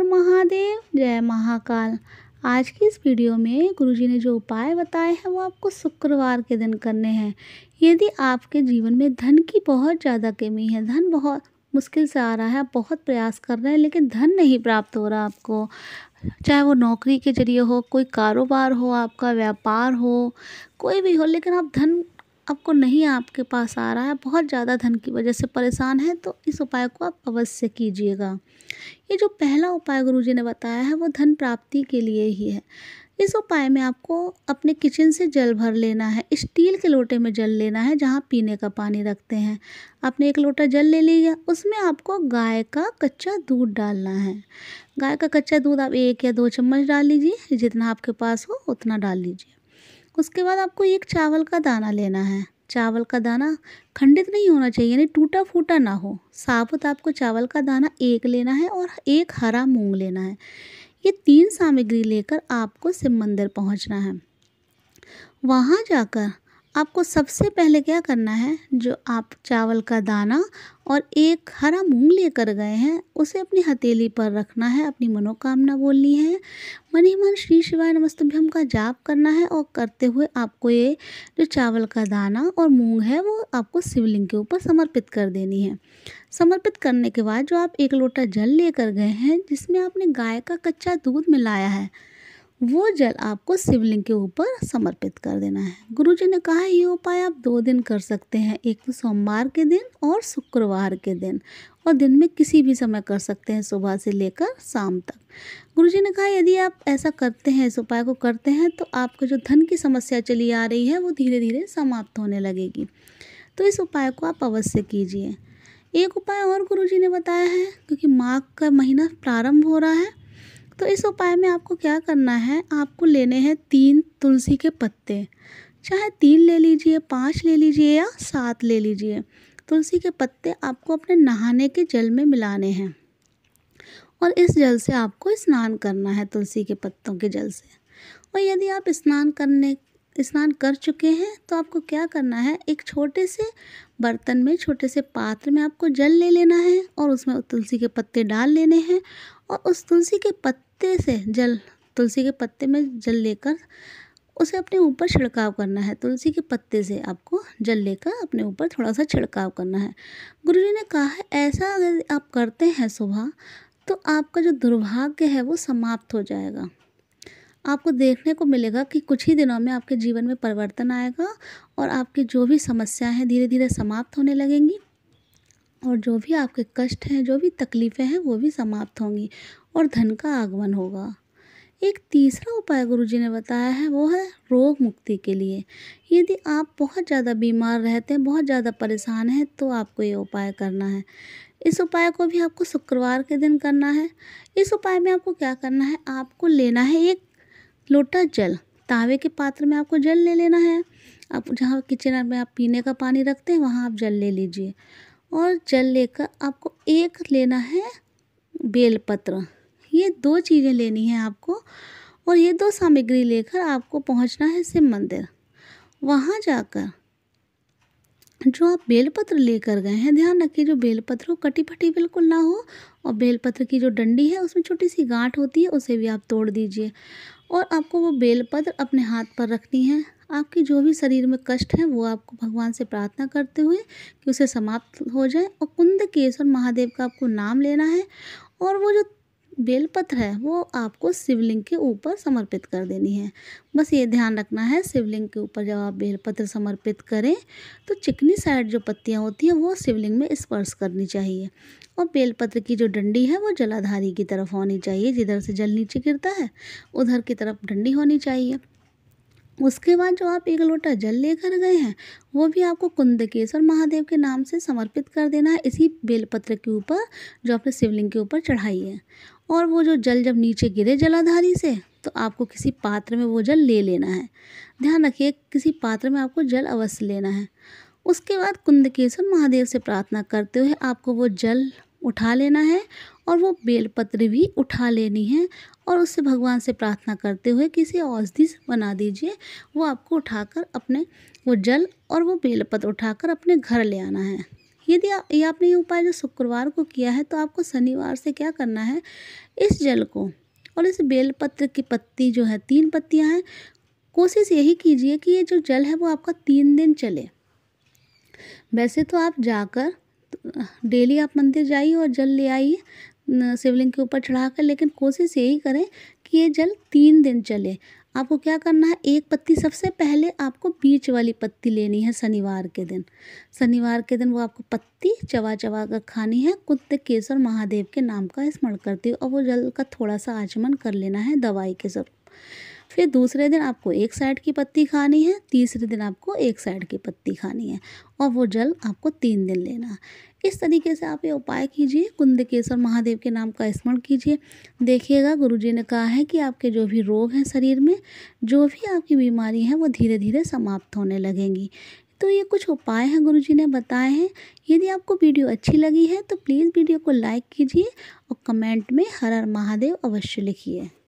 महादेव, जय महाकाल। आज की इस वीडियो में गुरुजी ने जो उपाय बताए हैं वो आपको शुक्रवार के दिन करने हैं। यदि आपके जीवन में धन की बहुत ज़्यादा कमी है, धन बहुत मुश्किल से आ रहा है, आप बहुत प्रयास कर रहे हैं लेकिन धन नहीं प्राप्त हो रहा आपको, चाहे वो नौकरी के ज़रिए हो, कोई कारोबार हो, आपका व्यापार हो, कोई भी हो, लेकिन आप धन आपको नहीं आपके पास आ रहा है, बहुत ज़्यादा धन की वजह से परेशान है, तो इस उपाय को आप अवश्य कीजिएगा। ये जो पहला उपाय गुरुजी ने बताया है वो धन प्राप्ति के लिए ही है। इस उपाय में आपको अपने किचन से जल भर लेना है, स्टील के लोटे में जल लेना है जहाँ पीने का पानी रखते हैं। आपने एक लोटा जल ले लिया, उसमें आपको गाय का कच्चा दूध डालना है। गाय का कच्चा दूध आप 1 या 2 चम्मच डाल लीजिए, जितना आपके पास हो उतना डाल लीजिए। उसके बाद आपको एक चावल का दाना लेना है। चावल का दाना खंडित नहीं होना चाहिए, यानी टूटा फूटा ना हो, साबुत आपको चावल का दाना 1 लेना है और 1 हरा मूंग लेना है। ये 3 सामग्री लेकर आपको शिव मंदिर पहुंचना है। वहां जाकर आपको सबसे पहले क्या करना है, जो आप चावल का दाना और 1 हरा मूंग लेकर गए हैं उसे अपनी हथेली पर रखना है, अपनी मनोकामना बोलनी है, मन ही मन श्री शिवाय नमस्तुभ्यम का जाप करना है और करते हुए आपको ये जो चावल का दाना और मूंग है वो आपको शिवलिंग के ऊपर समर्पित कर देनी है। समर्पित करने के बाद जो आप 1 लोटा जल लेकर गए हैं जिसमें आपने गाय का कच्चा दूध मिलाया है, वो जल आपको शिवलिंग के ऊपर समर्पित कर देना है। गुरुजी ने कहा है ये उपाय आप 2 दिन कर सकते हैं, एक तो सोमवार के दिन और शुक्रवार के दिन, और दिन में किसी भी समय कर सकते हैं, सुबह से लेकर शाम तक। गुरुजी ने कहा यदि आप ऐसा करते हैं, इस उपाय को करते हैं, तो आपको जो धन की समस्या चली आ रही है वो धीरे धीरे समाप्त होने लगेगी। तो इस उपाय को आप अवश्य कीजिए। एक उपाय और गुरुजी ने बताया है, क्योंकि माघ का महीना प्रारंभ हो रहा है, तो इस उपाय में आपको क्या करना है, आपको लेने हैं 3 तुलसी के पत्ते, चाहे 3 ले लीजिए, 5 ले लीजिए या 7 ले लीजिए। तुलसी के पत्ते आपको अपने नहाने के जल में मिलाने हैं और इस जल से आपको स्नान करना है, तुलसी के पत्तों के जल से। और यदि आप स्नान कर चुके हैं तो आपको क्या करना है, एक छोटे से बर्तन में, छोटे से पात्र में आपको जल ले लेना है और उसमें तुलसी के पत्ते डाल लेने हैं और उस तुलसी के पत्ते में जल लेकर उसे अपने ऊपर छिड़काव करना है। तुलसी के पत्ते से आपको जल लेकर अपने ऊपर थोड़ा सा छिड़काव करना है। गुरुजी ने कहा है ऐसा अगर आप करते हैं सुबह, तो आपका जो दुर्भाग्य है वो समाप्त हो जाएगा। आपको देखने को मिलेगा कि कुछ ही दिनों में आपके जीवन में परिवर्तन आएगा और आपकी जो भी समस्याएं हैं धीरे धीरे समाप्त होने लगेंगी और जो भी आपके कष्ट हैं, जो भी तकलीफ़ें हैं वो भी समाप्त होंगी और धन का आगमन होगा। एक तीसरा उपाय गुरुजी ने बताया है वो है रोग मुक्ति के लिए। यदि आप बहुत ज़्यादा बीमार रहते हैं, बहुत ज़्यादा परेशान हैं, तो आपको ये उपाय करना है। इस उपाय को भी आपको शुक्रवार के दिन करना है। इस उपाय में आपको क्या करना है, आपको लेना है 1 लोटा जल, तांबे के पात्र में आपको जल ले लेना है। आप जहाँ किचन में आप पीने का पानी रखते हैं वहाँ आप जल ले लीजिए और जल लेकर आपको 1 लेना है बेलपत्र। ये 2 चीज़ें लेनी हैं आपको और ये 2 सामग्री लेकर आपको पहुंचना है शिव मंदिर। वहाँ जाकर जो आप बेलपत्र लेकर गए हैं, ध्यान रखिए जो बेलपत्र हो कटी फटी बिल्कुल ना हो और बेलपत्र की जो डंडी है उसमें छोटी सी गांठ होती है उसे भी आप तोड़ दीजिए और आपको वो बेलपत्र अपने हाथ पर रखनी है। आपकी जो भी शरीर में कष्ट है वो आपको भगवान से प्रार्थना करते हुए कि उसे समाप्त हो जाए और कुंदकेश्वर महादेव का आपको नाम लेना है और वो जो बेलपत्र है वो आपको शिवलिंग के ऊपर समर्पित कर देनी है। बस ये ध्यान रखना है, शिवलिंग के ऊपर जब आप बेलपत्र समर्पित करें तो चिकनी साइड जो पत्तियां होती हैं वो शिवलिंग में स्पर्श करनी चाहिए और बेलपत्र की जो डंडी है वो जलाधारी की तरफ होनी चाहिए, जिधर से जल नीचे गिरता है उधर की तरफ डंडी होनी चाहिए। उसके बाद जो आप 1 लोटा जल लेकर गए हैं वो भी आपको कुंदकेश्वर महादेव के नाम से समर्पित कर देना है इसी बेलपत्र के ऊपर जो आपने शिवलिंग के ऊपर चढ़ाई है। और वो जो जल जब नीचे गिरे जलाधारी से तो आपको किसी पात्र में वो जल ले लेना है। ध्यान रखिए किसी पात्र में आपको जल अवश्य लेना है। उसके बाद कुंदकेश्वर महादेव से प्रार्थना करते हुए आपको वो जल उठा लेना है और वो बेलपत्र भी उठा लेनी है और उससे भगवान से प्रार्थना करते हुए किसी औषधि बना दीजिए, वो आपको उठाकर अपने वो जल और वो बेलपत्र उठाकर अपने घर ले आना है। यदि ये आपने ये उपाय जो शुक्रवार को किया है तो आपको शनिवार से क्या करना है, इस जल को और इस बेलपत्र की पत्ती जो है 3 पत्तियां हैं, कोशिश यही कीजिए कि ये जो जल है वो आपका 3 दिन चले। वैसे तो आप जाकर डेली आप मंदिर जाइए और जल ले आइए शिवलिंग के ऊपर चढ़ाकर, लेकिन कोशिश यही करें कि ये जल 3 दिन चले। आपको क्या करना है, एक पत्ती सबसे पहले आपको बीच वाली पत्ती लेनी है शनिवार के दिन। शनिवार के दिन वो आपको पत्ती चबा चबा कर खानी है, कुंतकेश्वर महादेव के नाम का स्मरण करते हुए, और वो जल का थोड़ा सा आचमन कर लेना है दवाई के सब। फिर दूसरे दिन आपको एक साइड की पत्ती खानी है, तीसरे दिन आपको एक साइड की पत्ती खानी है, और वो जल आपको 3 दिन लेना है। इस तरीके से आप ये उपाय कीजिए, कुंदकेश्वर महादेव के नाम का स्मरण कीजिए। देखिएगा गुरुजी ने कहा है कि आपके जो भी रोग हैं शरीर में, जो भी आपकी बीमारी है, वो धीरे धीरे समाप्त होने लगेंगी। तो ये कुछ उपाय हैं गुरुजी ने बताए हैं। यदि आपको वीडियो अच्छी लगी है तो प्लीज़ वीडियो को लाइक कीजिए और कमेंट में हर हर महादेव अवश्य लिखिए।